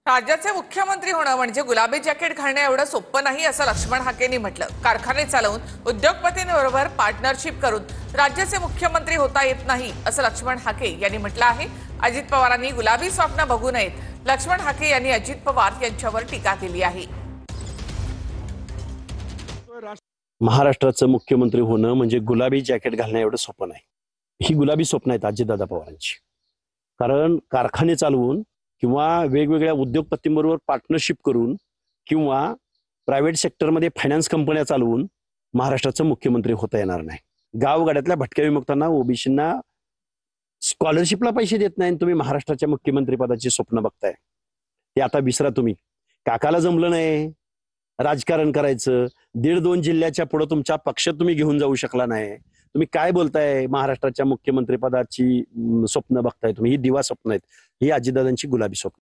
राज्याचे मुख्यमंत्री होणं म्हणजे गुलाबी जॅकेट घालणं एवढं सोपं नाही असं लक्ष्मण हाकेंनी म्हटलं। कारखाने चालवून उद्योगपतींबरोबर पार्टनरशिप करून राज्याचे मुख्यमंत्री होता येत नाही असं लक्ष्मण हाके यांनी म्हटलं आहे। अजित पवारांनी गुलाबी स्वप्न बघू नयेत, लक्ष्मण हाके यांनी अजित पवार यांच्यावर टीका केली आहे। महाराष्ट्राचं मुख्यमंत्री होणं म्हणजे गुलाबी जॅकेट घालणं एवढं सोपं नाही। ही गुलाबी स्वप्न आहेत अजितदादा पवारांची। कारण कारखाने चालवून किंवा वेगवेगळ्या उद्योगपतींबरोबर पार्टनरशिप करून किंवा प्रायव्हेट सेक्टरमध्ये फायनान्स कंपन्या चालवून महाराष्ट्राचं मुख्यमंत्री होता येणार नाही। गावगाड्यातल्या भटक्या विमुक्तांना, ओबीसींना स्कॉलरशिपला पैसे देत नाही, तुम्ही महाराष्ट्राच्या मुख्यमंत्री पदाची स्वप्न बघताय। ते आता विसरा तुम्ही। काकाला जमलं नाही राजकारण करायचं, 1.5-2 जिल्ह्याच्या पुढे तुमचा पक्ष तुम्ही घेऊन जाऊ शकला नाही। तुम्ही काय बोलताय? महाराष्ट्राच्या मुख्यमंत्री पदाची स्वप्न बघताय तुम्ही? ही दिवा स्वप्न आहेत, ही अजितदादांची गुलाबी स्वप्न।